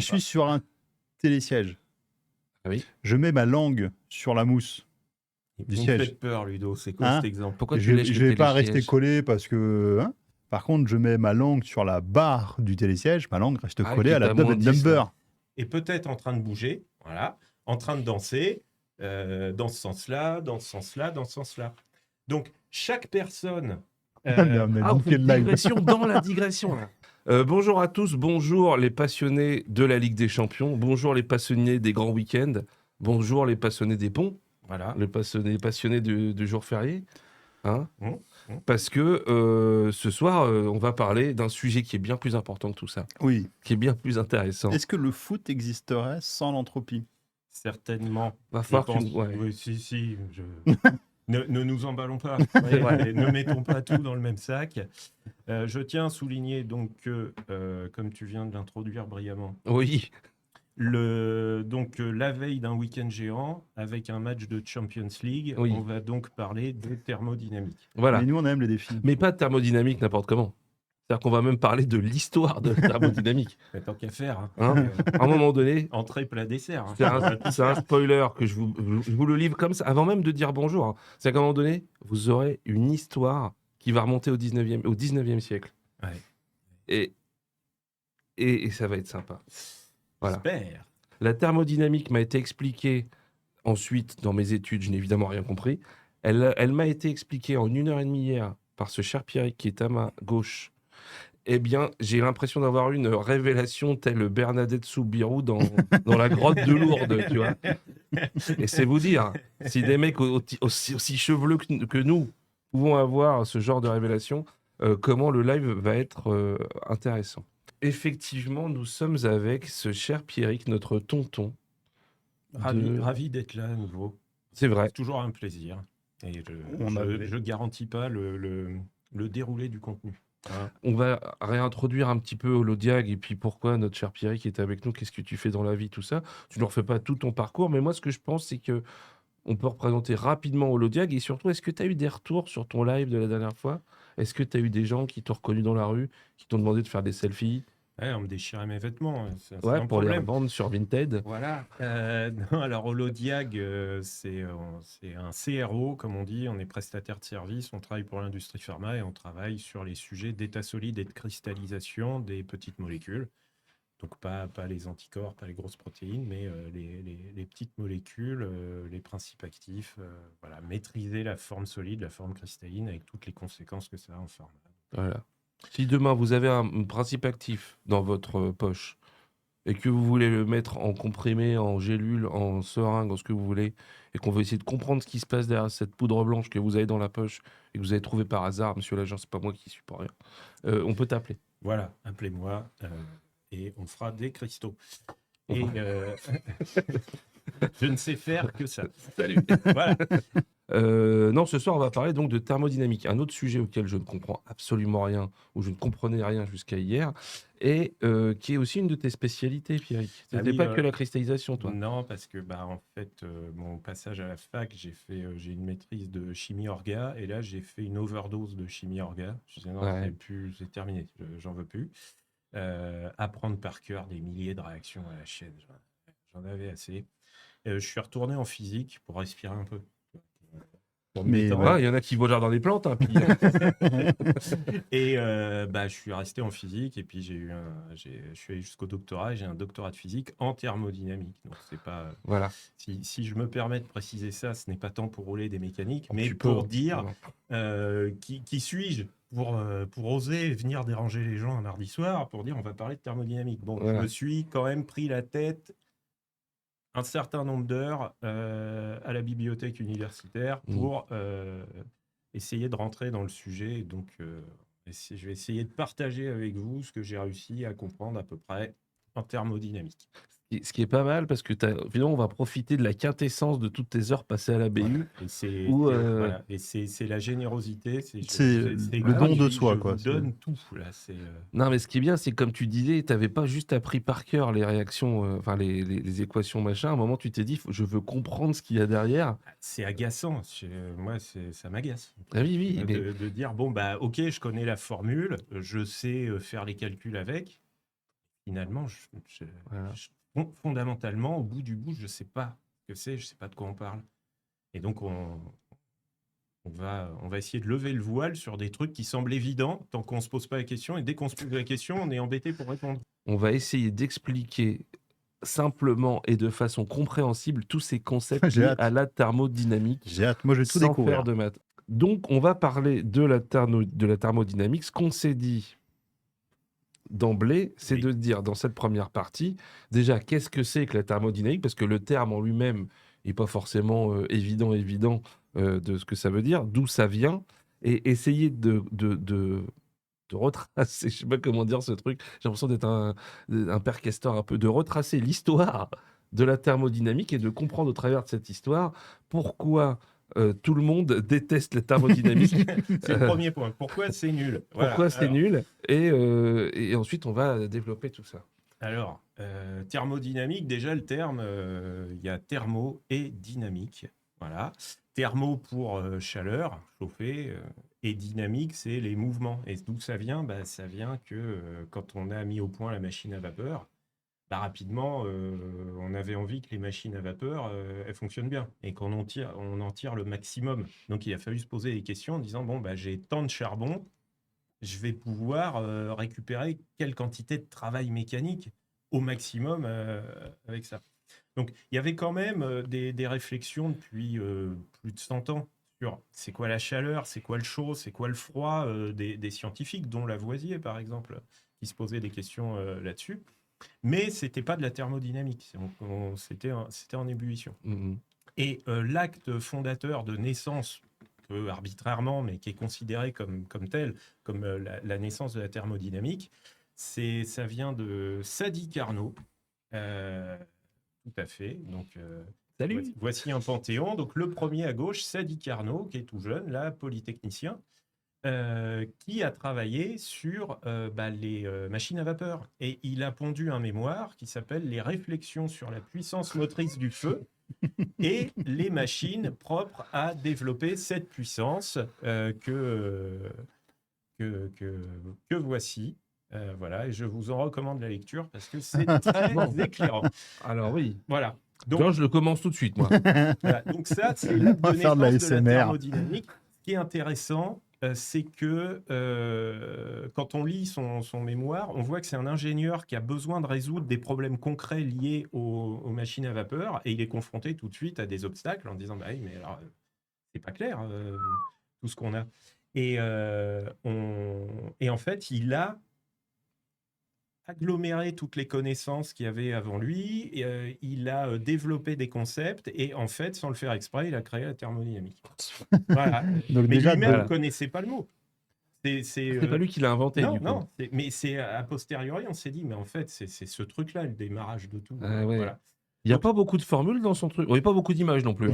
Je suis sur un télésiège. Ah oui. Je mets ma langue sur la mousse du Vous me siège. faites peur, Ludo. C'est quoi Hein cet exemple? Pourquoi tu Je lèches ne le vais pas rester télésiège? collé parce que. Hein. Par contre, je mets ma langue sur la barre du télésiège. Ma langue reste Ah, collée qui à la est à Dumb moins and 10, Dumber. Et peut-être en train de bouger, voilà, en train de danser, dans ce sens-là, dans ce sens-là, dans ce sens-là. Donc, chaque personne... Mais on a Ah, on niqué fait une le live. digression dans la digression, là. Bonjour à tous, bonjour les passionnés de la Ligue des Champions, bonjour les passionnés des grands week-ends, bonjour les passionnés des ponts, Voilà. les passionnés du jour férié. Hein, Mmh. parce que ce soir, on va parler d'un sujet qui est bien plus important que tout ça, Oui. qui est bien plus intéressant. Est-ce que le foot existerait sans l'entropie? Certainement. Va Je falloir pense. ouais. Oui, si. Ne nous emballons pas. C'est vrai. Et ne mettons pas tout dans le même sac. Je tiens à souligner donc que, comme tu viens de l'introduire brillamment, Oui, la veille d'un week-end géant, avec un match de Champions League, Oui. on va donc parler de thermodynamique. voilà. Mais nous, on aime les défis. Mais pas de thermodynamique n'importe comment. C'est-à-dire qu'on va même parler de l'histoire de la thermodynamique. Mais tant qu'à faire. Hein. À un moment donné, Entrée, plat, dessert. c'est un spoiler que je vous le livre comme ça, avant même de dire bonjour. Hein. C'est qu'à un moment donné, vous aurez une histoire qui va remonter au 19e siècle. Ouais. Et ça va être sympa. Voilà. J'espère. La thermodynamique m'a été expliquée ensuite dans mes études, je n'ai évidemment rien compris. Elle m'a été expliquée en 1h30 hier par ce cher Pierrick qui est à ma gauche. Eh bien, j'ai l'impression d'avoir eu une révélation telle Bernadette Soubirous dans la grotte de Lourdes, tu vois. Et c'est vous dire, si des mecs aussi chevelus que nous pouvons avoir ce genre de révélation, comment le live va être intéressant. Effectivement, nous sommes avec ce cher Pierrick, notre tonton. Ravi d'être là à nouveau. C'est vrai. C'est toujours un plaisir. Et je garantis pas le déroulé du contenu. Hein. On va réintroduire un petit peu Holodiag et puis pourquoi notre cher Pierrick est avec nous, qu'est-ce que tu fais dans la vie, tout ça. Tu ne refais pas tout ton parcours, mais moi ce que je pense c'est que on peut représenter rapidement Holodiag et surtout est-ce que tu as eu des retours sur ton live de la dernière fois? Est-ce que tu as eu des gens qui t'ont reconnu dans la rue, qui t'ont demandé de faire des selfies? Ouais, on me déchirait mes vêtements. C'est Ouais, un pour les problème. revendre sur Vinted. Voilà. Non, alors, Holodiag, c'est un CRO, comme on dit. On est prestataire de service. On travaille pour l'industrie pharma et on travaille sur les sujets d'état solide et de cristallisation des petites molécules. Donc, pas les anticorps, pas les grosses protéines, mais les petites molécules, les principes actifs. Voilà, maîtriser la forme solide, la forme cristalline, avec toutes les conséquences que ça a en pharma. Voilà. Si demain vous avez un principe actif dans votre poche et que vous voulez le mettre en comprimé, en gélule, en seringue, en ce que vous voulez, et qu'on veut essayer de comprendre ce qui se passe derrière cette poudre blanche que vous avez dans la poche et que vous avez trouvé par hasard, monsieur l'agent, c'est pas moi qui suis pour rien, on peut t'appeler. Voilà, appelez-moi et on fera des cristaux. Et je ne sais faire que ça. Salut. Voilà. Non, ce soir, on va parler donc de thermodynamique, un autre sujet auquel je ne comprends absolument rien, ou je ne comprenais rien jusqu'à hier, et qui est aussi une de tes spécialités, Pierrick. Ce n'était pas que la cristallisation, toi. Non, parce que en fait, mon passage à la fac, j'ai une maîtrise de chimie orga, et là, j'ai fait une overdose de chimie orga. Je disais non, c'est terminé, j'en veux plus. Apprendre par cœur des milliers de réactions à la chaîne, j'en avais assez. Je suis retourné en physique pour respirer un peu. Mais il y en a qui volent dans les plantes. Hein, puis... Et je suis resté en physique et puis je suis allé jusqu'au doctorat et j'ai un doctorat de physique en thermodynamique. Donc c'est pas. Voilà. Si je me permets de préciser ça, ce n'est pas tant pour rouler des mécaniques, mais pour dire qui suis-je pour oser venir déranger les gens un mardi soir, pour dire on va parler de thermodynamique. Bon, je me suis quand même pris la tête un certain nombre d'heures à la bibliothèque universitaire pour essayer de rentrer dans le sujet. Donc, je vais essayer de partager avec vous ce que j'ai réussi à comprendre à peu près en thermodynamique. Ce qui est pas mal, parce que finalement, on va profiter de la quintessence de toutes tes heures passées à la BU. Voilà. Et c'est la générosité. C'est le don de soi. Je vous donne tout. Là, non, mais ce qui est bien, c'est que comme tu disais, tu n'avais pas juste appris par cœur les réactions, les équations, machin. À un moment, tu t'es dit, je veux comprendre ce qu'il y a derrière. C'est agaçant. Moi, ça m'agace. Ah oui. De dire, ok, je connais la formule, je sais faire les calculs avec. finalement, fondamentalement, au bout du bout, je ne sais pas ce que c'est, je ne sais pas de quoi on parle. Et donc, on va essayer de lever le voile sur des trucs qui semblent évidents tant qu'on ne se pose pas la question. Et dès qu'on se pose la question, on est embêté pour répondre. On va essayer d'expliquer simplement et de façon compréhensible tous ces concepts J'ai liés hâte. à la thermodynamique. J'ai hâte, moi je vais tout sans découvrir. faire de maths. Donc, on va parler de la thermodynamique. Ce qu'on s'est dit d'emblée, c'est Oui. de dire dans cette première partie, déjà, qu'est-ce que c'est que la thermodynamique? Parce que le terme en lui-même n'est pas forcément évident de ce que ça veut dire, d'où ça vient, et essayer de retracer, je sais pas comment dire ce truc, j'ai l'impression d'être un père castor un peu, de retracer l'histoire de la thermodynamique et de comprendre au travers de cette histoire pourquoi tout le monde déteste la thermodynamique. C'est le premier point. Pourquoi c'est nul? Voilà. Pourquoi c'est Alors, nul et ensuite, on va développer tout ça. Alors, thermodynamique, déjà le terme, il y a thermo et dynamique. Voilà. Thermo pour chaleur, chauffer, et dynamique, c'est les mouvements. Et d'où ça vient? Ça vient que quand on a mis au point la machine à vapeur, rapidement, on avait envie que les machines à vapeur, elles fonctionnent bien et qu'on on en tire le maximum. Donc, il a fallu se poser des questions en disant, bon, j'ai tant de charbon, je vais pouvoir récupérer quelle quantité de travail mécanique au maximum avec ça. Donc, il y avait quand même des réflexions depuis plus de 100 ans sur c'est quoi la chaleur, c'est quoi le chaud, c'est quoi le froid, des scientifiques, dont Lavoisier, par exemple, qui se posaient des questions là-dessus. Mais ce n'était pas de la thermodynamique, c'était en ébullition. Mhm. Et l'acte fondateur de naissance, arbitrairement, mais qui est considéré comme tel, comme la naissance de la thermodynamique, ça vient de Sadi Carnot. Tout à fait. Donc, Salut. voici un panthéon. Donc, le premier à gauche, Sadi Carnot, qui est tout jeune, là, polytechnicien, qui a travaillé sur les machines à vapeur. Et il a pondu un mémoire qui s'appelle « Les réflexions sur la puissance motrice du feu » et les machines propres à développer cette puissance que voici. Voilà, et je vous en recommande la lecture parce que c'est très éclairant. Alors oui. Voilà. Donc, je le commence tout de suite, moi. Voilà. Donc ça, c'est l'acte On va de faire de la naissance de la ASMR. thermodynamique. Ce qui est intéressant, c'est que quand on lit son mémoire, on voit que c'est un ingénieur qui a besoin de résoudre des problèmes concrets liés aux machines à vapeur, et il est confronté tout de suite à des obstacles en disant oui, mais alors c'est pas clair tout ce qu'on a. Et en fait, il a aggloméré toutes les connaissances qu'il y avait avant lui, et, il a développé des concepts, et en fait, sans le faire exprès, il a créé la thermodynamique. Voilà. Donc Mais déjà, lui-même ne voilà. connaissait pas le mot. C'est pas lui qui l'a inventé, Non, du coup. non, mais c'est a posteriori, on s'est dit, mais en fait, c'est ce truc-là, le démarrage de tout. Ah ouais. Voilà. Il n'y a Donc- pas beaucoup de formules dans son truc. Il n'y a pas beaucoup d'images non plus.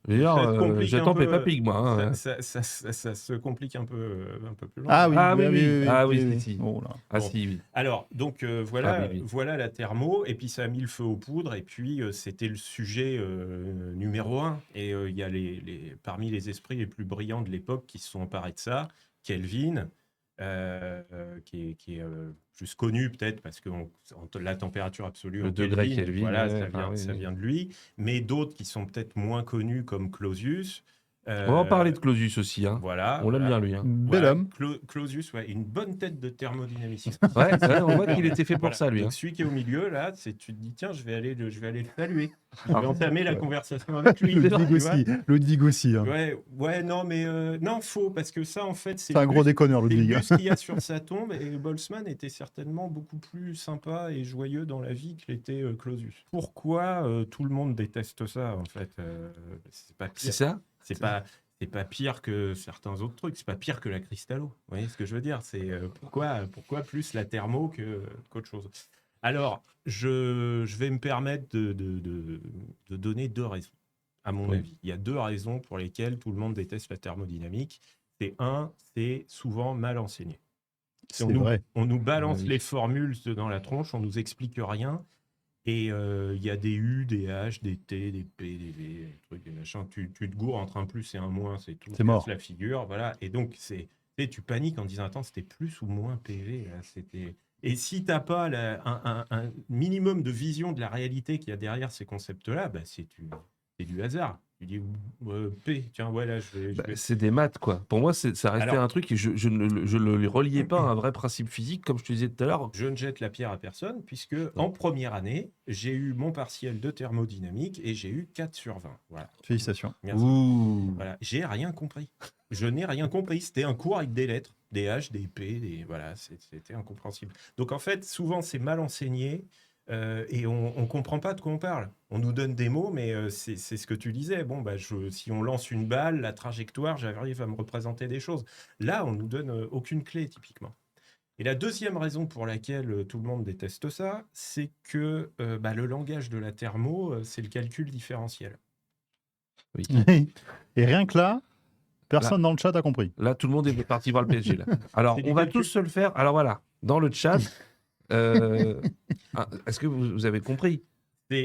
D'ailleurs, Ça se complique j'attends un peu, Peppa Pig, moi. hein. Ça se complique un peu plus loin. Ah oui, Ah oui, oui, oui. oui, oui, Ah oui, oui, si, si. Oh là. Ah Bon. si, oui. Alors, donc voilà, Ah oui, oui. voilà la thermo, et puis ça a mis le feu aux poudres, et puis c'était le sujet numéro 1. Et il y a parmi les esprits les plus brillants de l'époque qui se sont emparés de ça, Kelvin, qui est plus connu peut-être parce que la température absolue Le en degré Kelvin, voilà, ouais, ça oui. vient de lui, mais d'autres qui sont peut-être moins connus comme Clausius. On va en parler de Clausius aussi. Hein. Voilà, On l'aime voilà. bien, lui. Hein. Bel homme. Clausius, ouais, une bonne tête de thermodynamicien. Ouais, on voit qu'il était fait pour Voilà. ça, lui. Donc Hein. celui qui est au milieu, là, tu te dis, tiens, je vais aller le saluer. Je Ah, vais entamer la conversation avec lui. Ludwig tu vois. aussi. Ludwig aussi. Hein. Ouais, non, mais non, faux, parce que ça, en fait, C'est un gros déconneur, c'est le Ludwig. buste qu'il y a sur sa tombe, et Boltzmann était certainement beaucoup plus sympa et joyeux dans la vie que l'était Clausius. Pourquoi tout le monde déteste ça, en fait c'est pas pire. C'est ça? C'est pas pire que certains autres trucs, c'est pas pire que la cristallo. Vous voyez ce que je veux dire? C'est pourquoi plus la thermo qu'autre chose. Alors, je vais me permettre de donner 2 raisons, à mon avis. Il y a 2 raisons pour lesquelles tout le monde déteste la thermodynamique. C'est souvent mal enseigné. C'est vrai. On nous balance Oui. les formules dans la tronche, on nous explique rien. Et il y a des U, des H, des T, des P, des V, des trucs, des machins. Tu te gourres entre un plus et un moins, c'est tout. C'est mort. La figure, voilà. Et donc, tu paniques en disant, attends, c'était plus ou moins PV, là, Et si tu n'as pas un minimum de vision de la réalité qu'il y a derrière ces concepts-là, bah, c'est du hasard. Tu dis, P, tiens, ouais, là, je vais... C'est des maths, quoi. Pour moi, ça restait Alors, un truc et je ne le reliais pas à un vrai principe physique, comme je te disais tout à l'heure. je ne jette la pierre à personne, puisque en première année, j'ai eu mon partiel de thermodynamique et j'ai eu 4 sur 20. Voilà. Félicitations. Merci. Ouh. Voilà. J'ai rien compris. Je n'ai rien compris. C'était un cours avec des lettres, des H, des P, voilà, c'était incompréhensible. Donc en fait, souvent, c'est mal enseigné. Et on ne comprend pas de quoi on parle. On nous donne des mots, mais c'est ce que tu disais. Bon, bah, si on lance une balle, la trajectoire, j'arrive à me représenter des choses. Là, on nous donne aucune clé, typiquement. Et la deuxième raison pour laquelle tout le monde déteste ça, c'est que le langage de la thermo, c'est le calcul différentiel. Oui. Et rien que là, personne dans le chat a compris. Là, tout le monde est parti voir le PSG. Là. Alors, C'est on du va calcul. tous se le faire. Alors voilà, dans le chat, est-ce que vous avez compris?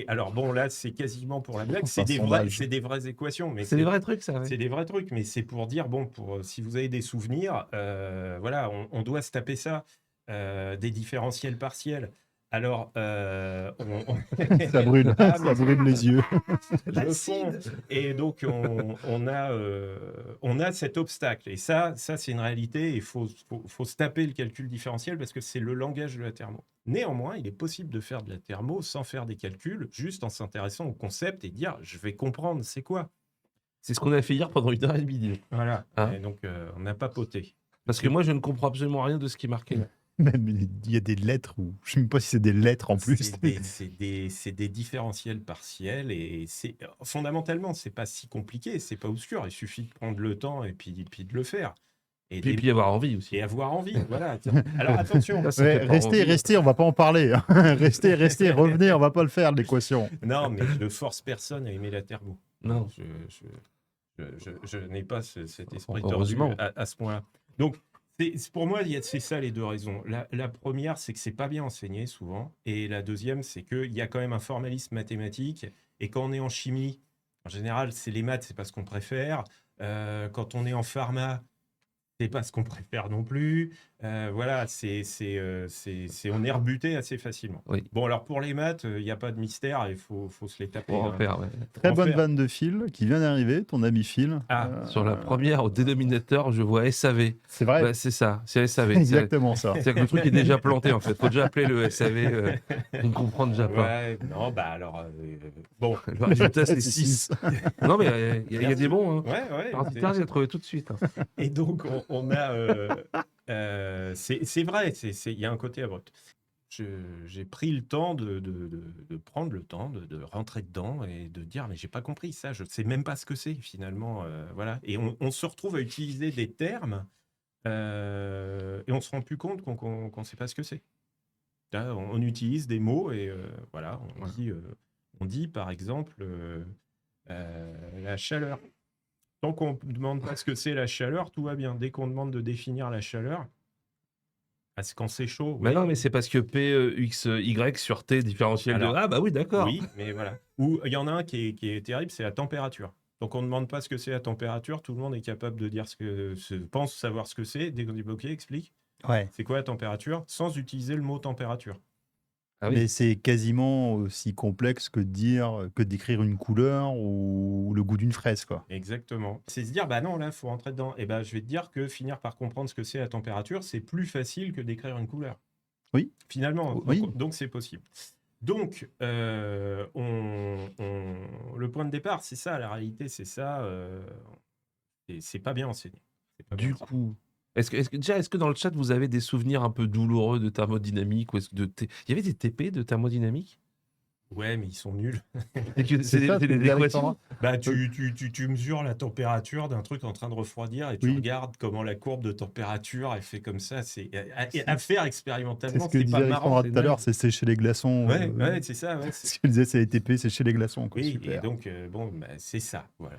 Alors bon, là, c'est quasiment pour la blague. Enfin, C'est sondage. des vraies équations. Mais C'est des vrais trucs, ça. Ouais. C'est des vrais trucs, mais c'est pour dire, bon, si vous avez des souvenirs, voilà, on doit se taper ça, des différentiels partiels. Alors, Ça brûle, Ah, ça brûle les yeux. le fond. Et donc, on a cet obstacle. Et ça c'est une réalité. Il faut se taper le calcul différentiel parce que c'est le langage de la thermo. Néanmoins, il est possible de faire de la thermo sans faire des calculs, juste en s'intéressant au concept et dire, je vais comprendre c'est quoi. C'est ce qu'on a fait hier pendant 1h30. Voilà. Hein Et donc, on n'a pas poté. Parce que moi, je ne comprends absolument rien de ce qui est marqué là. Même il y a des lettres, ou je ne sais même pas si c'est des lettres en plus. C'est des différentiels partiels et fondamentalement, c'est pas si compliqué, c'est pas obscur. Il suffit de prendre le temps et puis de le faire. Et puis avoir envie aussi. Et avoir envie, voilà. Alors attention. Restez, on va pas en parler. Hein. restez, revenez, on va pas le faire l'équation. Non, mais je ne force personne à aimer la thermo. Non. Je n'ai pas cet esprit Heureusement. tordu à ce point-là. Donc, pour moi, c'est ça les deux raisons. La première, c'est que c'est pas bien enseigné souvent. Et la deuxième, c'est qu'il y a quand même un formalisme mathématique. Et quand on est en chimie, en général, c'est les maths, c'est pas ce qu'on préfère. Quand on est en pharma, c'est pas ce qu'on préfère non plus. Voilà, on est rebuté assez facilement. Oui. Bon, alors pour les maths, il n'y a pas de mystère, il faut se les taper. Pour en faire, ouais. Très bonne vanne de Phil qui vient d'arriver, ton ami Phil. Sur la première, au dénominateur, je vois SAV. C'est vrai. Bah, c'est ça, c'est SAV. C'est exactement ça. C'est que le truc est déjà planté en fait. Faut déjà appeler le SAV. On ne comprend déjà pas. Ouais, non, bah alors, bon. Le résultat, c'est 6. Non, mais il y a des bons. Hein. Ouais. J'ai trouvé tout de suite. Hein. Et donc, on a. C'est vrai, il y a un côté abrupt. J'ai pris le temps de prendre le temps de rentrer dedans et de dire mais j'ai pas compris ça, je sais même pas ce que c'est finalement, voilà. Et on se retrouve à utiliser des termes et on se rend plus compte qu'on sait pas ce que c'est. Là, on utilise des mots et voilà, on dit par exemple la chaleur. Tant qu'on ne demande pas ce que c'est la chaleur, tout va bien. Dès qu'on demande de définir la chaleur, c'est quand c'est chaud. Mais oui. non, mais c'est parce que P, X, Y sur T différentiel Alors, de... Ah bah oui, d'accord. Oui, mais voilà. Ou il y en a un qui est terrible, c'est la température. Donc on ne demande pas ce que c'est la température, tout le monde est capable de dire pense savoir ce que c'est. Dès qu'on dit ok, explique. Ouais. C'est quoi la température sans utiliser le mot température. Ah oui. Mais c'est quasiment aussi complexe que d'écrire une couleur ou le goût d'une fraise, quoi. Exactement. C'est se dire, bah non, là, il faut rentrer dedans. Et ben, je vais te dire que finir par comprendre ce que c'est la température, c'est plus facile que d'écrire une couleur. Oui. Finalement, Oui. donc c'est possible. Donc, le point de départ, c'est ça, la réalité, c'est ça. C'est pas bien enseigné. Du coup, est-ce que dans le chat, vous avez des souvenirs un peu douloureux de thermodynamique ou il y avait des TP de thermodynamique? Ouais, mais ils sont nuls. C'est des équations. Bah, tu mesures la température d'un truc en train de refroidir et tu regardes comment la courbe de température elle fait comme ça. C'est à faire C'est expérimentalement, ce que c'est disait pas marrant. Alexandra tout à l'heure, c'est sécher les glaçons. Ouais, c'est ça. Ouais, Ce qu'elle disait, c'est les TP, sécher les glaçons. Quoi. oui, Super. et donc, bon, bah, c'est ça. Voilà.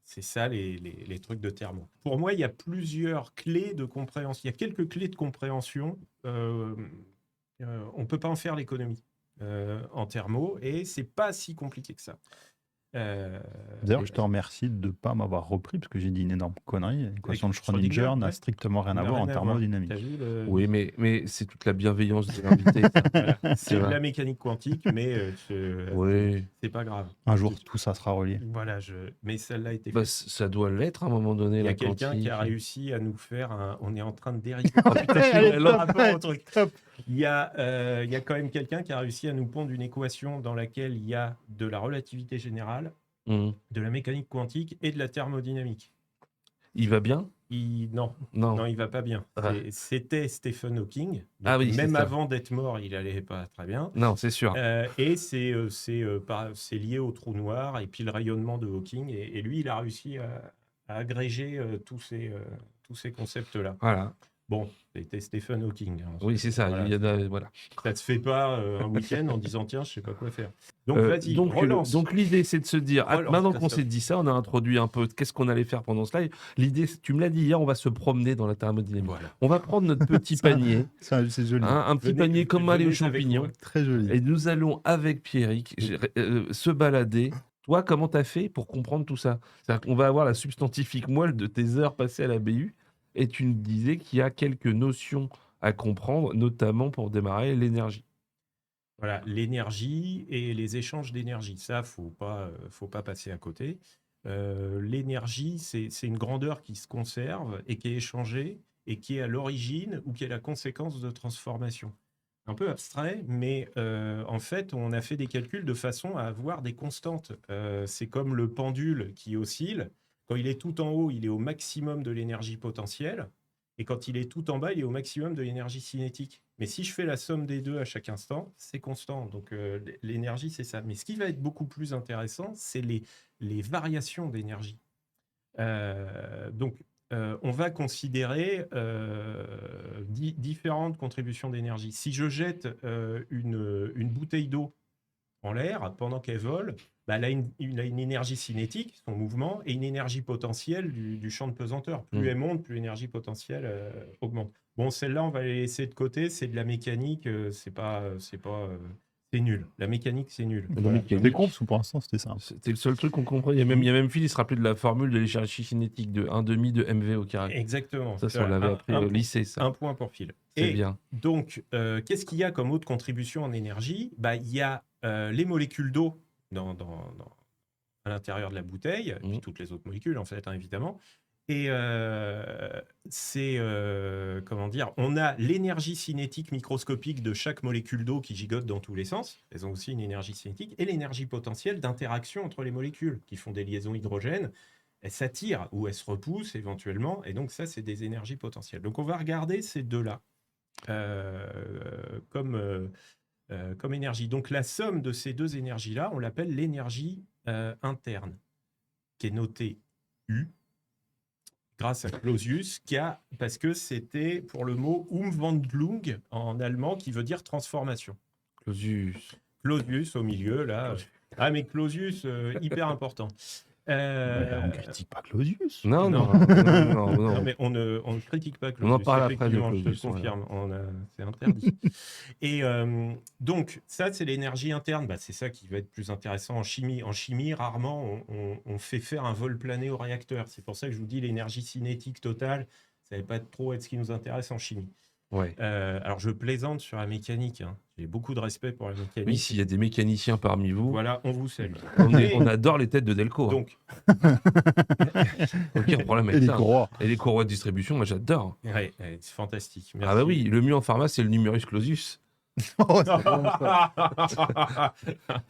C'est ça les trucs de thermo. Pour moi, il y a plusieurs clés de compréhension. Il y a quelques clés de compréhension. On ne peut pas en faire l'économie en thermo et c'est pas si compliqué que ça. D'ailleurs, je te remercie de ne pas m'avoir repris parce que j'ai dit une énorme connerie. L'équation de Schrödinger n'a strictement rien à voir en thermodynamique. Oui, mais c'est toute la bienveillance de l'invité. Voilà. C'est de la mécanique quantique, mais c'est pas grave. Un jour, tout ça sera relié. Voilà, mais celle-là était faite. Ça doit l'être à un moment donné. Il y a la quelqu'un quantique. qui a réussi à nous faire on est en train de dériver. Il y a quand même quelqu'un qui a réussi à nous pondre une équation dans laquelle il y a de la relativité générale, de la mécanique quantique et de la thermodynamique. Il va bien ? Non, il va pas bien. C'était Stephen Hawking. Même avant d'être mort, il allait pas très bien. Non, c'est sûr. Et c'est lié au trou noir et puis le rayonnement de Hawking. Et lui, il a réussi à agréger tous ces concepts-là. Voilà. Bon, c'était Stephen Hawking. Oui, c'est ça. Voilà. Ça ne se fait pas un week-end en disant tiens, je ne sais pas quoi faire. Donc, vas-y, relance. Donc, l'idée, c'est de se dire, maintenant qu'on s'est dit ça, on a introduit un peu qu'est-ce qu'on allait faire pendant ce live. L'idée, tu me l'as dit hier, on va se promener dans la thermodynamique. Voilà. On va prendre notre petit panier. C'est joli. Un petit panier comme aller aux champignons. Très joli. Et nous allons, avec Pierrick, se balader. Toi, comment tu as fait pour comprendre tout ça ? C'est-à-dire qu'on va avoir la substantifique moelle de tes heures passées à la BU. Et tu me disais qu'il y a quelques notions à comprendre, notamment pour démarrer l'énergie. Voilà, l'énergie et les échanges d'énergie. Ça, faut pas passer à côté. L'énergie, c'est une grandeur qui se conserve et qui est échangée et qui est à l'origine ou qui est la conséquence de transformation. Un peu abstrait, mais en fait, on a fait des calculs de façon à avoir des constantes. C'est comme le pendule qui oscille. Quand il est tout en haut, il est au maximum de l'énergie potentielle. Et quand il est tout en bas, il est au maximum de l'énergie cinétique. Mais si je fais la somme des deux à chaque instant, c'est constant. Donc l'énergie, c'est ça. Mais ce qui va être beaucoup plus intéressant, c'est les variations d'énergie. Donc, on va considérer différentes contributions d'énergie. Si je jette une bouteille d'eau en l'air pendant qu'elle vole, elle a une énergie cinétique, son mouvement, et une énergie potentielle du champ de pesanteur. Plus elle monte, plus l'énergie potentielle augmente. Bon, celle-là, on va les laisser de côté. C'est de la mécanique. C'est nul. La mécanique, c'est nul. C'est con, parce que pour l'instant, c'était ça. C'était le seul truc qu'on comprend. Il y a même Phil, il se rappelait de la formule de l'énergie cinétique de 1,5 de MV au carré. Exactement. Ça, on l'avait appris au lycée, ça. Un point pour Phil. C'est bien. Donc, qu'est-ce qu'il y a comme autre contribution en énergie ? Il y a les molécules d'eau à l'intérieur de la bouteille, et puis toutes les autres molécules, en fait, évidemment. Et on a l'énergie cinétique microscopique de chaque molécule d'eau qui gigote dans tous les sens. Elles ont aussi une énergie cinétique et l'énergie potentielle d'interaction entre les molécules qui font des liaisons hydrogènes. Elles s'attirent ou elles se repoussent éventuellement. Et donc ça, c'est des énergies potentielles. Donc on va regarder ces deux-là comme énergie. Donc la somme de ces deux énergies-là, on l'appelle l'énergie interne, qui est notée U, grâce à Clausius, parce que c'était pour le mot Umwandlung en allemand, qui veut dire transformation. Clausius au milieu, là. Ah, mais Clausius, hyper important. On ne critique pas Clausius. Non. Mais on ne critique pas Clausius. On en parle après de Clausius. Je te confirme, c'est interdit. Et donc, ça, c'est l'énergie interne. C'est ça qui va être plus intéressant en chimie. En chimie, rarement, on fait faire un vol plané au réacteur. C'est pour ça que je vous dis l'énergie cinétique totale, ça ne va pas trop être ce qui nous intéresse en chimie. Ouais. Alors, je plaisante sur la mécanique. J'ai beaucoup de respect pour la mécanique. Oui, s'il y a des mécaniciens parmi vous. Voilà, on vous salue. On adore les têtes de Delco. Donc. Aucun problème avec ça. Et les courroies de distribution, moi j'adore. Ouais, c'est fantastique. Merci. Ah bah oui, le mieux en pharma, c'est le numerus clausus.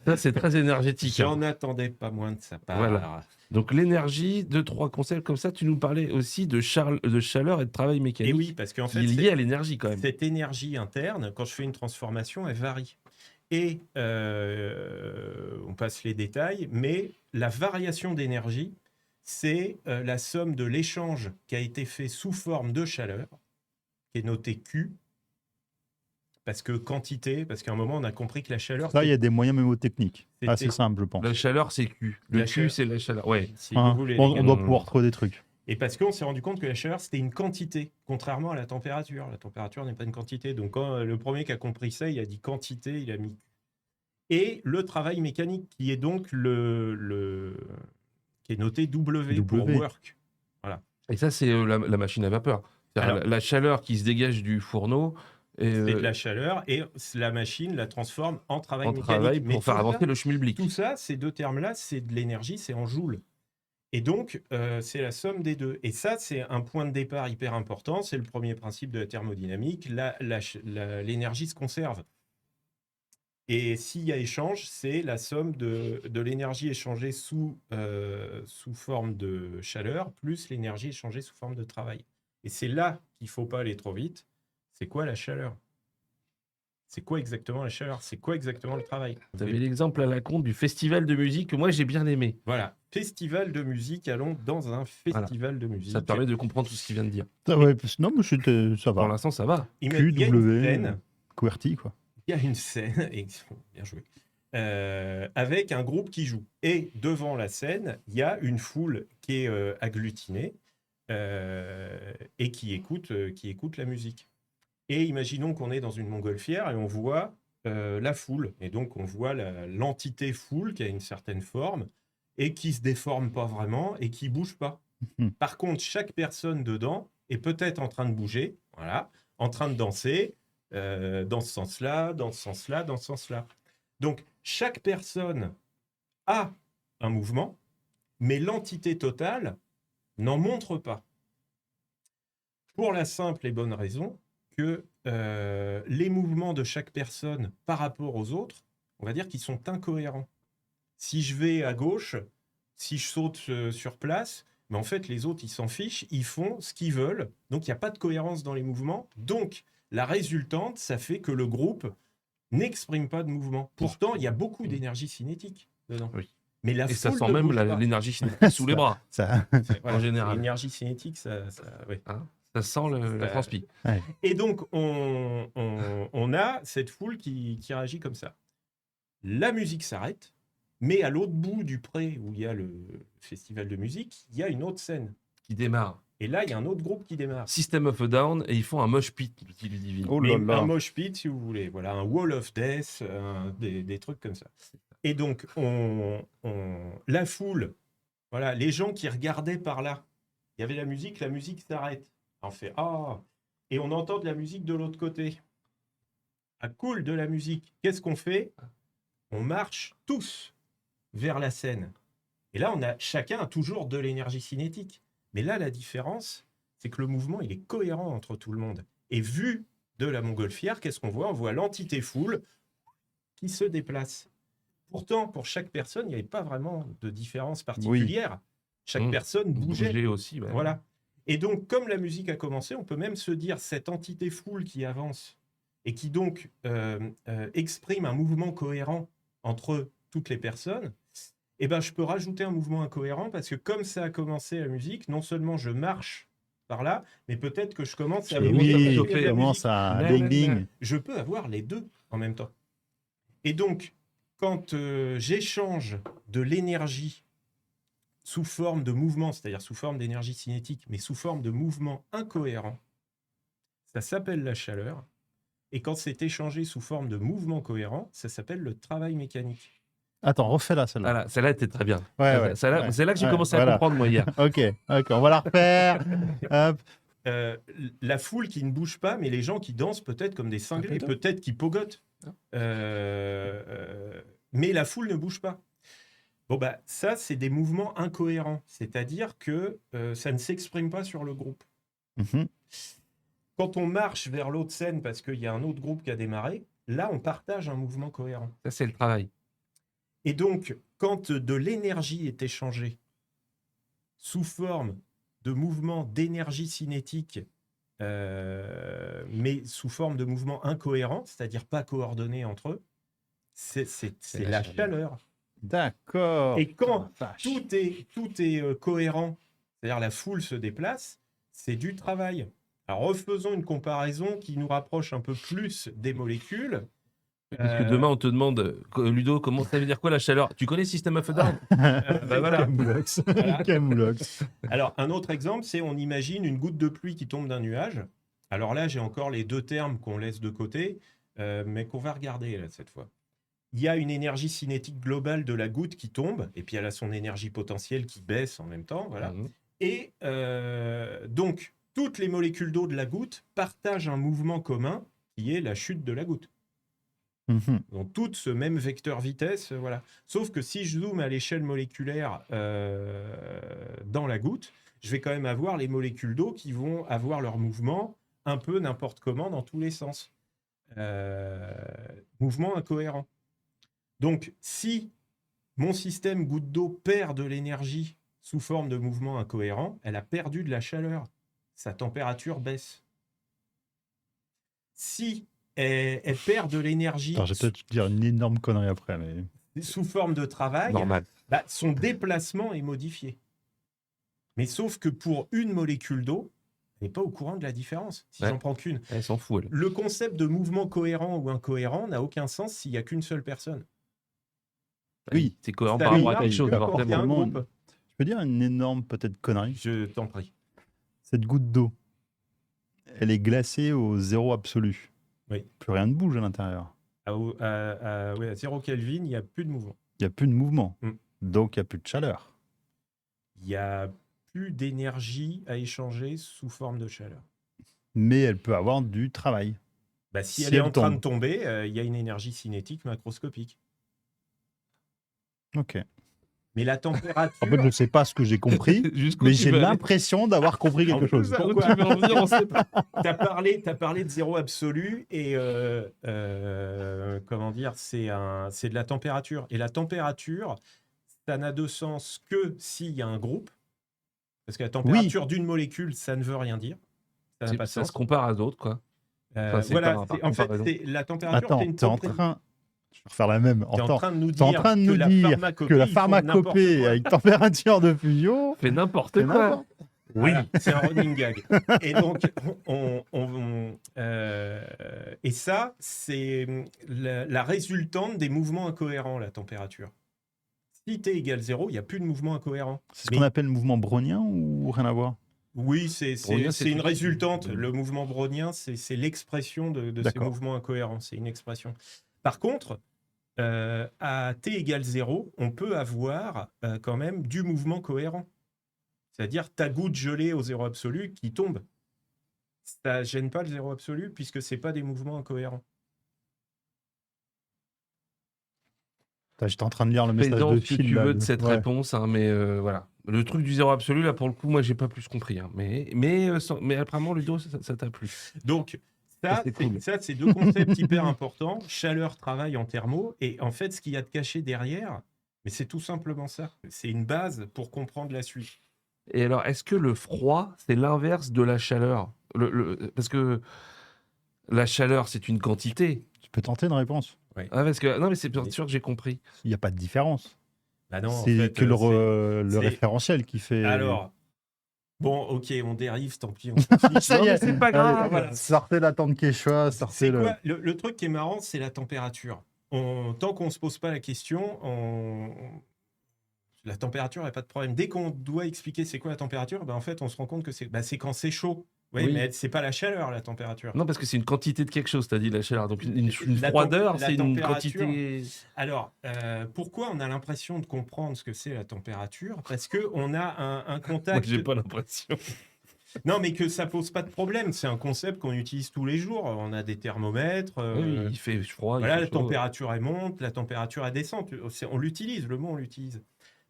Ça, c'est très énergétique. J'en attendais pas moins de sa part. Voilà. Donc l'énergie, 2-3 concepts comme ça. Tu nous parlais aussi de chaleur et de travail mécanique. Et oui, parce qu'en fait, il est lié à l'énergie quand même. Cette énergie interne, quand je fais une transformation, elle varie. Et on passe les détails, mais la variation d'énergie, c'est la somme de l'échange qui a été fait sous forme de chaleur, qui est noté Q. Parce qu'à un moment, on a compris que la chaleur... Ça, il y a des moyens mémotechniques. C'est simple, je pense. La chaleur, c'est Q. Le Q, c'est la chaleur. Ouais. Si vous voulez, on doit pouvoir trouver des trucs. Et parce qu'on s'est rendu compte que la chaleur, c'était une quantité, contrairement à la température. La température n'est pas une quantité. Donc, quand le premier qui a compris ça, il a dit quantité, il a mis Q. et le travail mécanique, qui est donc qui est noté W pour work. Voilà. Et ça, c'est la machine à vapeur. Alors, la chaleur qui se dégage du fourneau. C'est de la chaleur, et la machine la transforme en travail mécanique. Pour faire avancer le schmilblick. Tout ça, ces deux termes-là, c'est de l'énergie, c'est en joules. Et donc, c'est la somme des deux. Et ça, c'est un point de départ hyper important. C'est le premier principe de la thermodynamique. L'énergie se conserve. Et s'il y a échange, c'est la somme de l'énergie échangée sous forme de chaleur plus l'énergie échangée sous forme de travail. Et c'est là qu'il ne faut pas aller trop vite. C'est quoi la chaleur ? C'est quoi exactement la chaleur ? C'est quoi exactement le travail ? Vous avez l'exemple à la con du festival de musique que moi j'ai bien aimé. Voilà, festival de musique, allons dans un festival de musique. Ça te permet de comprendre tout ce qu'il vient de dire. Non, mais ça va. Pour l'instant, ça va. Il y a une scène, QWERTY, quoi. Il y a une scène, bien joué, avec un groupe qui joue. Et devant la scène, il y a une foule qui est agglutinée et qui écoute la musique. Et imaginons qu'on est dans une montgolfière et on voit la foule. Et donc, on voit l'entité foule qui a une certaine forme et qui ne se déforme pas vraiment et qui ne bouge pas. Par contre, chaque personne dedans est peut-être en train de bouger, voilà, en train de danser, dans ce sens-là, dans ce sens-là, dans ce sens-là. Donc, chaque personne a un mouvement, mais l'entité totale n'en montre pas. Pour la simple et bonne raison que les mouvements de chaque personne par rapport aux autres, on va dire qu'ils sont incohérents. Si je vais à gauche, si je saute sur place, mais en fait, les autres, ils s'en fichent, ils font ce qu'ils veulent. Donc, il n'y a pas de cohérence dans les mouvements. Donc, la résultante, ça fait que le groupe n'exprime pas de mouvement. Pourtant, il y a beaucoup d'énergie cinétique dedans. Oui. Mais et ça sent même l'énergie cinétique sous les bras, en général. L'énergie cinétique, oui. Hein, ça sent la transpi. Ouais. Et donc, on a cette foule qui réagit comme ça. La musique s'arrête, mais à l'autre bout du pré, où il y a le festival de musique, il y a une autre scène. Qui démarre. Et là, il y a un autre groupe qui démarre. System of a Down, et ils font un mosh pit, petit Ludivine. Oh là là. Un mosh pit, si vous voulez. Voilà, un wall of death, des trucs comme ça. Et donc, la foule, voilà, les gens qui regardaient par là, il y avait la musique s'arrête. On fait « Ah !» et on entend de la musique de l'autre côté. Ah, cool, de la musique. Qu'est-ce qu'on fait ? On marche tous vers la scène. Et là, chacun a toujours de l'énergie cinétique. Mais là, la différence, c'est que le mouvement, il est cohérent entre tout le monde. Et vu de la montgolfière, qu'est-ce qu'on voit ? On voit l'entité foule qui se déplace. Pourtant, pour chaque personne, il n'y avait pas vraiment de différence particulière. Oui. Chaque personne bougeait. Aussi. Ouais. Voilà. Et donc, comme la musique a commencé, on peut même se dire, cette entité foule qui avance et qui donc exprime un mouvement cohérent entre toutes les personnes, eh ben, je peux rajouter un mouvement incohérent parce que comme ça a commencé la musique, non seulement je marche par là, mais peut-être que je commence à... Je peux avoir les deux en même temps. Et donc, quand j'échange de l'énergie sous forme de mouvement, c'est-à-dire sous forme d'énergie cinétique, mais sous forme de mouvement incohérent, ça s'appelle la chaleur. Et quand c'est échangé sous forme de mouvement cohérent, ça s'appelle le travail mécanique. Attends, refais-la celle-là. Voilà, celle-là était très bien. Ouais, c'est là que j'ai commencé à comprendre, moi, hier. Ok, on va la refaire. Hop. La foule qui ne bouge pas, mais les gens qui dansent peut-être comme des cinglés, peut-être qui pogotent. Mais la foule ne bouge pas. Bon, bah, ça, c'est des mouvements incohérents. C'est-à-dire que ça ne s'exprime pas sur le groupe. Mm-hmm. Quand on marche vers l'autre scène parce qu'il y a un autre groupe qui a démarré, là, on partage un mouvement cohérent. Ça, c'est le travail. Et donc, quand de l'énergie est échangée sous forme de mouvement d'énergie cinétique, mais sous forme de mouvement incohérent, c'est-à-dire pas coordonné entre eux, c'est la chaleur. D'accord. Et quand tout est cohérent, c'est-à-dire la foule se déplace, c'est du travail. Alors, refaisons une comparaison qui nous rapproche un peu plus des molécules. Parce que demain, on te demande, Ludo, comment ça veut dire quoi la chaleur ? Tu connais System of a Down ? Voilà. Camoulox. Alors, un autre exemple, c'est on imagine une goutte de pluie qui tombe d'un nuage. Alors là, j'ai encore les deux termes qu'on laisse de côté, mais qu'on va regarder là, cette fois. il y a une énergie cinétique globale de la goutte qui tombe, et puis elle a son énergie potentielle qui baisse en même temps. Voilà. Et donc, toutes les molécules d'eau de la goutte partagent un mouvement commun qui est la chute de la goutte. Donc, toutes ce même vecteur vitesse, voilà. Sauf que si je zoome à l'échelle moléculaire dans la goutte, je vais quand même avoir les molécules d'eau qui vont avoir leur mouvement un peu n'importe comment dans tous les sens. Mouvement incohérent. Donc, si mon système goutte d'eau perd de l'énergie sous forme de mouvement incohérent, elle a perdu de la chaleur. Sa température baisse. Si elle perd de l'énergie... Je vais peut-être dire une énorme connerie après, mais... Sous forme de travail, son déplacement est modifié. Mais sauf que pour une molécule d'eau, elle n'est pas au courant de la différence, si j'en prends qu'une. Elle s'en fout, elle. Le concept de mouvement cohérent ou incohérent n'a aucun sens s'il n'y a qu'une seule personne. Oui, c'est cohérent par rapport à quelque chose. Je peux dire une énorme peut-être connerie? Je t'en prie. Cette goutte d'eau, elle est glacée au zéro absolu. Oui. Plus rien ne bouge à l'intérieur. À 0 Kelvin, il n'y a plus de mouvement. Il n'y a plus de mouvement. Donc, il n'y a plus de chaleur. Il n'y a plus d'énergie à échanger sous forme de chaleur. Mais elle peut avoir du travail. Si elle est en train de tomber, il y a une énergie cinétique macroscopique. Ok. Mais la température... En fait, je ne sais pas ce que j'ai compris, mais j'ai l'impression d'avoir compris quelque chose. Pourquoi tu veux en venir, on sait pas. T'as parlé de zéro absolu et comment dire, c'est de la température. Et la température, ça n'a de sens que s'il y a un groupe. Parce que la température d'une molécule, ça ne veut rien dire. Ça n'a pas de sens. Ça se compare à d'autres, quoi. Voilà, en fait, la température... Attends, t'es en train... Je vais refaire la même. T'es en train de nous dire, que la pharmacopée avec température de fusion fait n'importe quoi. Oui, c'est un running gag. Et donc, et ça, c'est la résultante des mouvements incohérents, la température. Si T égale 0, il n'y a plus de mouvement incohérent. C'est ce qu'on appelle le mouvement brownien ou rien à voir? Oui, c'est une résultante. Le mouvement brownien, c'est l'expression de ces mouvements incohérents. C'est une expression. Par contre, à T égale 0, on peut avoir quand même du mouvement cohérent. C'est-à-dire ta goutte gelée au zéro absolu qui tombe. Ça ne gêne pas le zéro absolu puisque ce n'est pas des mouvements incohérents. J'étais en train de lire le message de Phil. Ce que tu veux de cette réponse, hein, mais voilà. Le truc du zéro absolu, là, pour le coup, moi, j'ai pas plus compris. Hein. Mais apparemment, Ludo, ça t'a plu. Donc, ça, c'est deux concepts hyper importants. Chaleur, travail en thermo. Et en fait, ce qu'il y a de caché derrière, mais c'est tout simplement ça. C'est une base pour comprendre la suite. Et alors, est-ce que le froid, c'est l'inverse de la chaleur? Parce que la chaleur, c'est une quantité. Tu peux tenter une réponse. Oui. Ah, parce que, non, mais c'est sûr que j'ai compris. Il n'y a pas de différence. Bah non, c'est en fait, que le référentiel qui fait... Alors, bon, ok, on dérive, tant pis. Ça y est, c'est pas grave. Allez, voilà. Sortez la tente quechua, sortez le... Le truc qui est marrant, c'est la température. Tant qu'on ne se pose pas la question, la température, il n'y a pas de problème. Dès qu'on doit expliquer c'est quoi la température, en fait, on se rend compte que c'est quand c'est chaud. Oui, mais c'est pas la chaleur, la température. Non, parce que c'est une quantité de quelque chose, tu as dit, la chaleur. Donc une froideur, c'est une quantité... Alors, pourquoi on a l'impression de comprendre ce que c'est la température? Parce qu'on a un contact... Moi, j'ai pas l'impression. Non, mais que ça pose pas de problème. C'est un concept qu'on utilise tous les jours. On a des thermomètres. Oui, il fait froid. Voilà, la température, elle monte, la température, elle descend. On l'utilise, le mot, on l'utilise.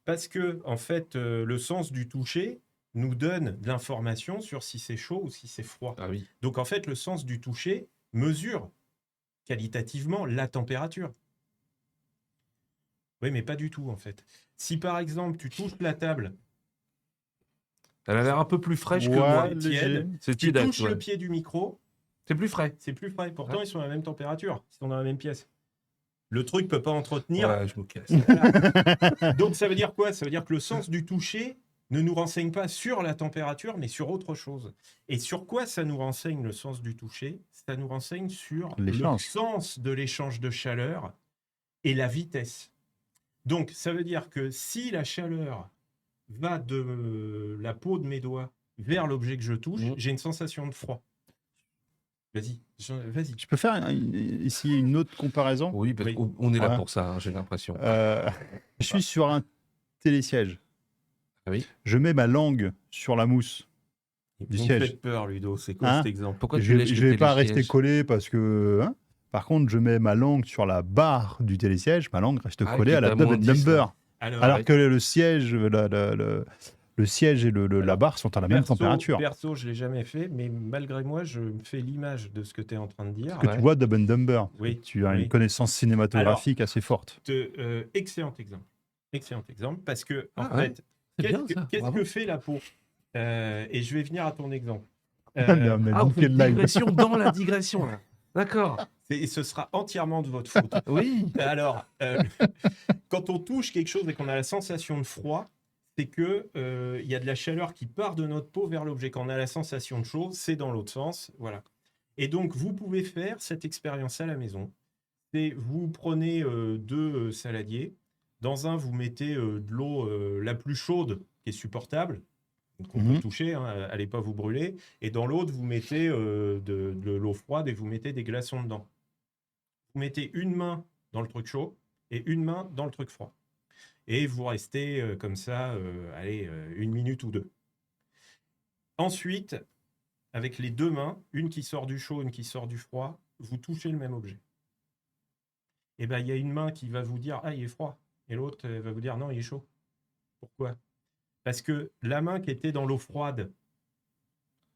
Parce que, en fait, le sens du toucher nous donne de l'information sur si c'est chaud ou si c'est froid. Ah oui. Donc, en fait, le sens du toucher mesure qualitativement la température. Oui, mais pas du tout, en fait. Si, par exemple, tu touches la table... Elle a l'air un peu plus fraîche que moi. Tiède. Tu touches le pied du micro... C'est plus frais. C'est plus frais. Pourtant, ils sont à la même température. Ils sont dans la même pièce. Le truc peut pas entretenir. Ouais, je me casse. Donc, ça veut dire quoi? Ça veut dire que le sens du toucher ne nous renseigne pas sur la température, mais sur autre chose. Et sur quoi ça nous renseigne, le sens du toucher? Ça nous renseigne sur le sens de l'échange de chaleur et la vitesse. Donc, ça veut dire que si la chaleur va de la peau de mes doigts vers l'objet que je touche, j'ai une sensation de froid. Vas-y, vas-y. Je peux faire ici une autre comparaison. Oui, parce qu'on est là pour ça, hein, j'ai l'impression. Je suis sur un télésiège. Oui. Je mets ma langue sur la mousse du Vous me siège. faites peur, Ludo. C'est quoi cet exemple? Pourquoi Je vais pas rester collé parce que... Par contre, je mets ma langue sur la barre du télésiège. Ma langue reste collée à la double number. Alors que le siège, le siège et la barre sont à la même température. Perso, je ne l'ai jamais fait, mais malgré moi, je me fais l'image de ce que tu es en train de dire. Parce que tu vois Dumb and Dumber. Oui. Tu as une connaissance cinématographique assez forte. Excellent exemple. Excellent exemple, parce que, en fait, qu'est-ce que fait la peau? Et je vais venir à ton exemple. on fait une digression dans la digression, là. D'accord. Et ce sera entièrement de votre faute. Oui. Alors, quand on touche quelque chose et qu'on a la sensation de froid, c'est que y a de la chaleur qui part de notre peau vers l'objet. Quand on a la sensation de chaud, c'est dans l'autre sens. Voilà. Et donc, vous pouvez faire cette expérience à la maison. Vous prenez 2 saladiers. Dans un, vous mettez de l'eau la plus chaude, qui est supportable, qu'on peut toucher, hein, allez pas vous brûler. Et dans l'autre, vous mettez de l'eau froide et vous mettez des glaçons dedans. Vous mettez une main dans le truc chaud et une main dans le truc froid. Et vous restez comme ça, 1 minute ou 2. Ensuite, avec les 2 mains, une qui sort du chaud, une qui sort du froid, vous touchez le même objet. Et bien, il y a une main qui va vous dire « Ah, il est froid ». Et l'autre va vous dire « Non, il est chaud ». Pourquoi? Parce que la main qui était dans l'eau froide,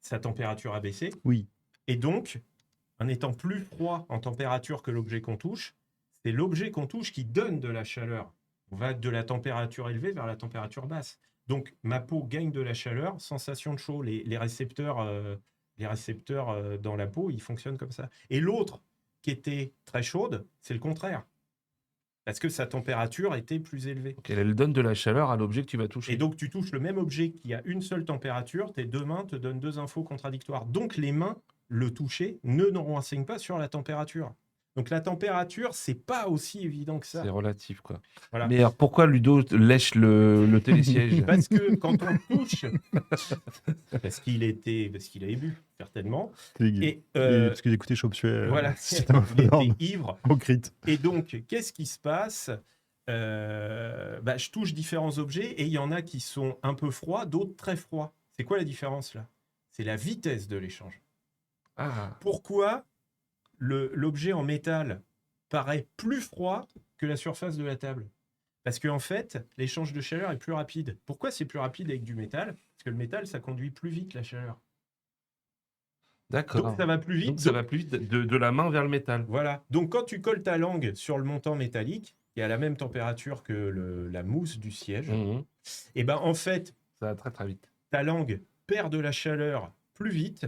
sa température a baissé. Oui. Et donc, en étant plus froid en température que l'objet qu'on touche, c'est l'objet qu'on touche qui donne de la chaleur. On va de la température élevée vers la température basse. Donc, ma peau gagne de la chaleur, sensation de chaud. Les récepteurs dans la peau, ils fonctionnent comme ça. Et l'autre, qui était très chaude, c'est le contraire. Parce que sa température était plus élevée. Okay, elle donne de la chaleur à l'objet que tu vas toucher. Et donc, tu touches le même objet qui a une seule température, tes 2 mains te donnent 2 infos contradictoires. Donc, les mains, le toucher, ne nous renseignent pas sur la température. Donc, la température, c'est pas aussi évident que ça. C'est relatif, quoi. Voilà. Mais alors, pourquoi Ludo lèche le télésiège? Parce que quand on touche, parce qu'il avait bu, certainement. Parce qu'il écoutait Chauve-Suet. Voilà, il était ivre. Au crit. Et donc, qu'est-ce qui se passe? Je touche différents objets et il y en a qui sont un peu froids, d'autres très froids. C'est quoi la différence là? C'est la vitesse de l'échange. Pourquoi l'objet en métal paraît plus froid que la surface de la table? Parce qu'en fait, l'échange de chaleur est plus rapide. Pourquoi c'est plus rapide avec du métal? Parce que le métal, ça conduit plus vite la chaleur. D'accord. Donc ça va plus vite. Donc ça va plus vite de la main vers le métal. Voilà. Donc quand tu colles ta langue sur le montant métallique, qui est à la même température que la mousse du siège, et ben en fait, ça va très très vite. Ta langue perd de la chaleur plus vite,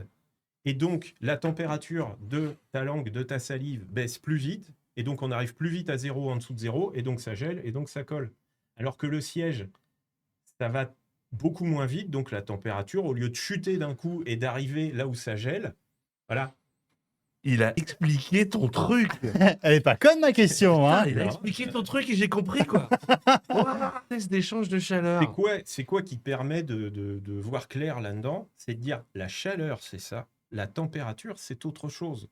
et donc la température de ta langue, de ta salive, baisse plus vite, et donc on arrive plus vite à 0 en dessous de 0, et donc ça gèle, et donc ça colle. Alors que le siège, ça va beaucoup moins vite, donc la température, au lieu de chuter d'un coup et d'arriver là où ça gèle, voilà. Il a expliqué ton truc. Elle est pas conne ma question, hein. Il a expliqué ton truc et j'ai compris, quoi. Test d'échange de chaleur. C'est quoi qui permet de voir clair là-dedans? C'est de dire la chaleur, c'est ça. La température, c'est autre chose.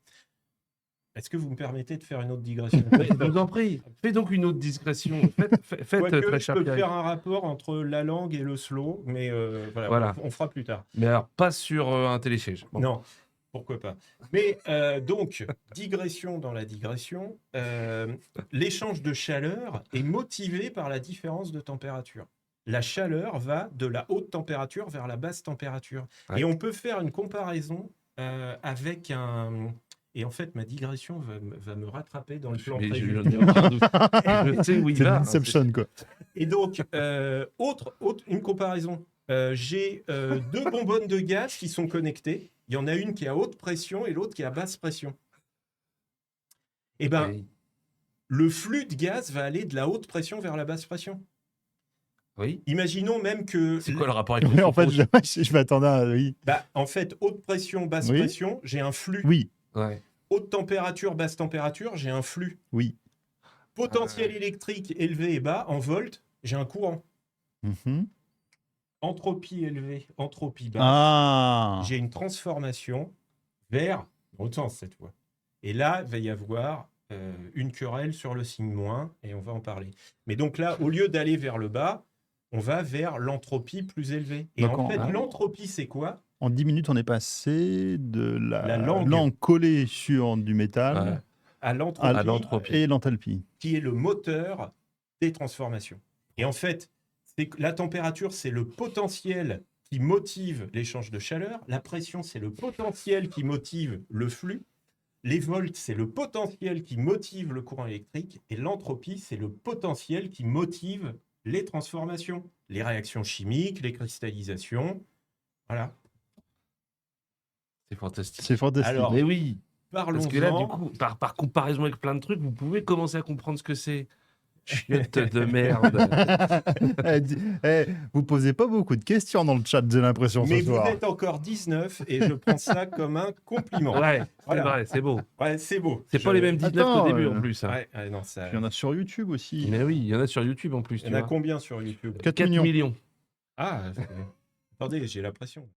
Est-ce que vous me permettez de faire une autre digression? Je vous en prie. Fais donc une autre digression. Faites très cher. Je peux faire un rapport entre la langue et le slow, mais voilà. On fera plus tard. Mais alors, pas sur un télésiège. Bon. Non. Pourquoi pas? Mais donc, digression dans la digression, l'échange de chaleur est motivé par la différence de température. La chaleur va de la haute température vers la basse température. Ouais. Et on peut faire une comparaison avec un... Et en fait, ma digression va me rattraper dans le plan prévu. Je sais où il va. C'est Inception, quoi. Et donc, une comparaison. J'ai 2 bonbonnes de gaz qui sont connectées. Il y en a une qui est à haute pression et l'autre qui est à basse pression. Eh bien, le flux de gaz va aller de la haute pression vers la basse pression. Oui. Imaginons même que... C'est quoi le rapport avec le en fait, je m'attendais à... Oui. En fait, haute pression, basse pression, j'ai un flux. Oui. Ouais. Haute température, basse température, j'ai un flux. Oui. Potentiel électrique élevé et bas, en volts, j'ai un courant. Entropie élevée, entropie basse, j'ai une transformation vers dans l'autre sens cette fois. Et là, il va y avoir une querelle sur le signe moins, et on va en parler. Mais donc là, au lieu d'aller vers le bas, on va vers l'entropie plus élevée. Et en fait, l'entropie, c'est quoi? En 10 minutes, on est passé de la langue collée sur du métal à l'entropie et l'enthalpie, qui est le moteur des transformations. Et en fait, la température, c'est le potentiel qui motive l'échange de chaleur. La pression, c'est le potentiel qui motive le flux. Les volts, c'est le potentiel qui motive le courant électrique. Et l'entropie, c'est le potentiel qui motive les transformations, les réactions chimiques, les cristallisations. Voilà. C'est fantastique. C'est fantastique. Alors, mais oui, parce que là, du coup, par comparaison avec plein de trucs, vous pouvez commencer à comprendre ce que c'est. Chiotte de merde. Vous posez pas beaucoup de questions dans le chat, j'ai l'impression, ce soir. Mais vous êtes encore 19 et je prends ça comme un compliment. Ouais, c'est vrai, c'est beau. Ouais, c'est beau. C'est pas les mêmes 19 qu'au début en plus. Hein. Ouais, non, ça... Il y en a sur YouTube aussi. Mais oui, il y en a sur YouTube en plus. Il y en a combien sur YouTube? 4 millions. Ah, attendez, j'ai la pression.